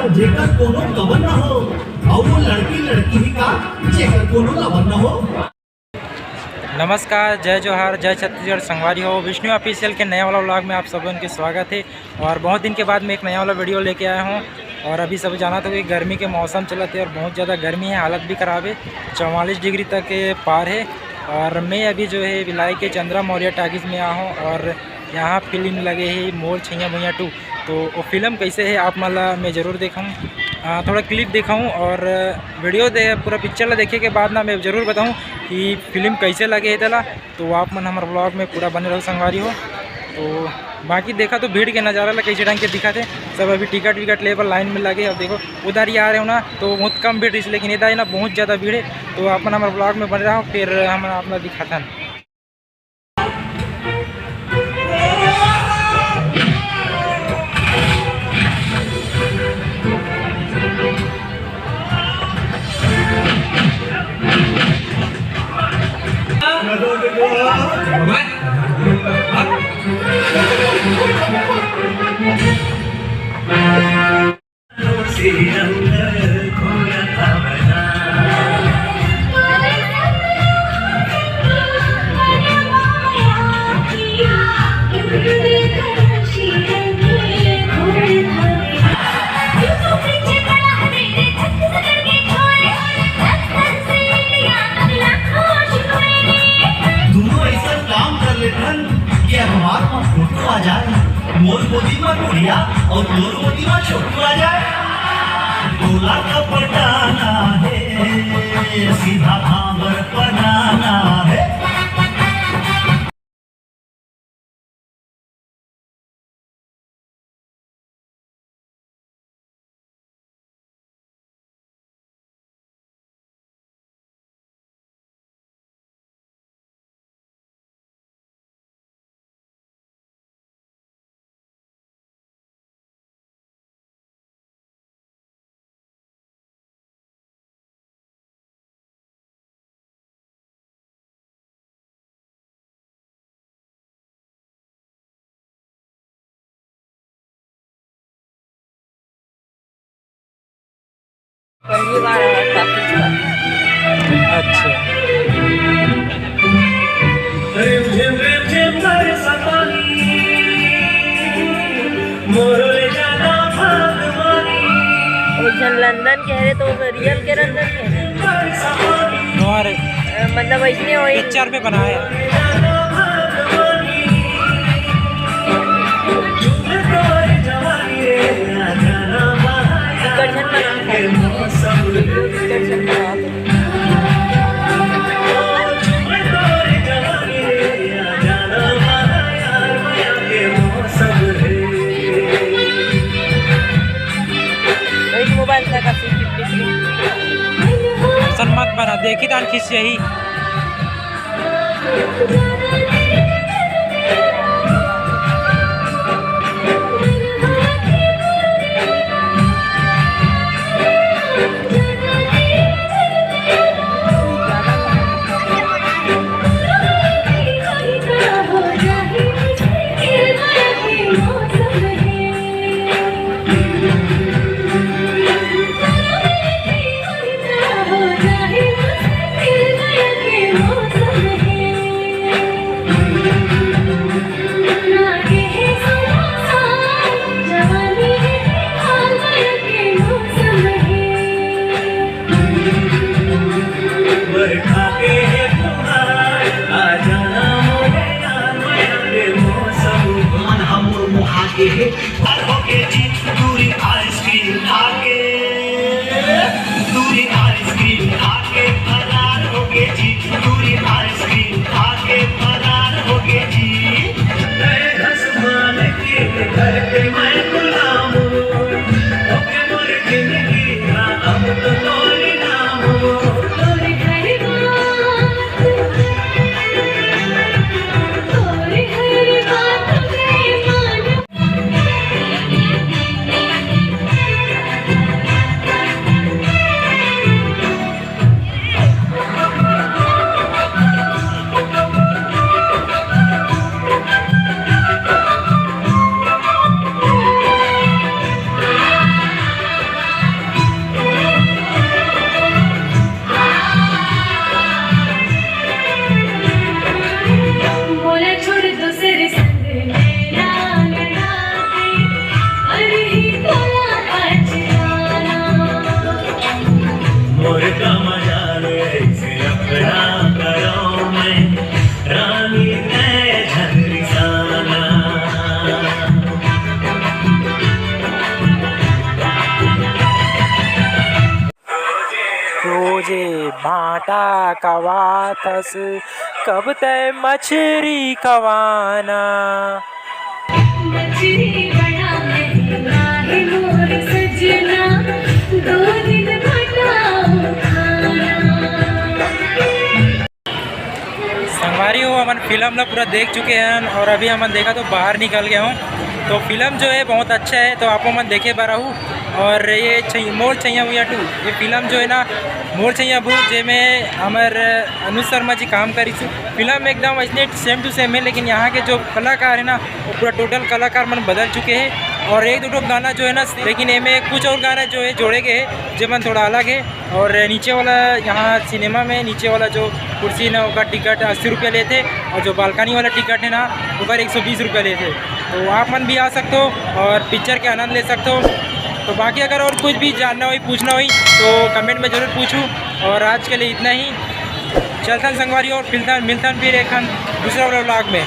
जेकर कोनो कवन न हो, और वो लड़की लड़की ही का जेकर कोनो लवन न हो। नमस्कार, जय जोहार, जय छत्तीसगढ़। संगवारी हो, विष्णु ऑफिशियल के नया वाला व्लॉग में आप सबों के स्वागत है। और बहुत दिन के बाद मैं एक नया वाला वीडियो लेके आया हूँ। और अभी सब जाना था कि गर्मी के मौसम चला थे और बहुत ज़्यादा गर्मी है, हालत भी ख़राब है, 44 डिग्री तक के पार है। और मैं अभी जो है भिलाई के चंद्रा मौर्य टाकीज़ में आया हूँ और यहाँ फिल्म लगे है मोर छैया भैया 2। तो वो फिल्म कैसे है आप मतलब मैं ज़रूर देखूँ, थोड़ा क्लिप दिखाऊँ और वीडियो पूरा पिक्चर ला देखे के बाद ना मैं ज़रूर बताऊँ कि फिल्म कैसे लगे है तला। तो आप मन हमारे ब्लॉग में पूरा बने रहो संगवारी हो। तो बाकी देखा तो भीड़ के नज़ारा ला कैसे ढंग के दिखा थे, सब अभी टिकट विकट लेवल लाइन में लगे। अब देखो उधर ही आ रहे हो ना तो बहुत कम भीड़ इसलिए, लेकिन इधर ना बहुत ज़्यादा भीड़ है। तो आप मन हमारे ब्लॉग में बने रहो, फिर हम अपना दिखाता है। मोर मोदी में बुढ़िया और मोर मोदी में छोटू आ जाए। गोला का पटाना है, सीधा भांवर बनाना है। पहली बार अच्छा, लंदन कह रहे तो रियल के लंदन कह रहे मतलब ऐसे हो पिक्चर पे बना है। मोबाइल का मत बना देखी तो खिंच यही दूरी आइसक्रीम खाके, दूरी आइसक्रीम खाके फरार हो गए जी, दूरी आइसक्रीम खाके फरार हो गए जी। आसमान के घर पे मैं गुलाम हूँ, ओके मोर जिंदगी का अब तो तोरी नाम हो। का मजाल ऐसे लफड़ा करो मैं रानी मैं झंडिसाना रोजे भाटा कवाथस कब तय मछरी कवाना। मछली बड़ा महंगा है मोर सजना, 2 दिन घटाओ खाना। संगवारी हो हमन फिल्म ला पूरा देख चुके हैं और अभी हमन देखा तो बाहर निकल गया हूँ। तो फिल्म जो है बहुत अच्छा है, तो आप मन देखे बारा हूँ। और ये मोर छैया भूया 2 ये फिल्म जो है ना मोर छैया भू जेमें हमार अनुज शर्मा जी काम करी थी। फिल्म एकदम ऐसे सेम टू सेम है, लेकिन यहाँ के जो कलाकार है ना वो पूरा टोटल कलाकार मन बदल चुके हैं। और 1-2 गाना जो है ना, लेकिन इनमें कुछ और गाना जो है जोड़े गए हैं जो मन थोड़ा अलग है। और नीचे वाला यहाँ सिनेमा में नीचे वाला जो कुर्सी ना उसका टिकट 80 रुपये लेते, और जो बालकनी वाला टिकट है ना ऊपर 120 रुपये लेते। तो आप मन भी आ सकते हो और पिक्चर के आनंद ले सकते हो। तो बाकी अगर और कुछ भी जानना हो पूछना हो तो कमेंट में ज़रूर पूछूँ। और आज के लिए इतना ही, चलता संगवारी और मिलता फिर एक दूसरा व्लॉग में।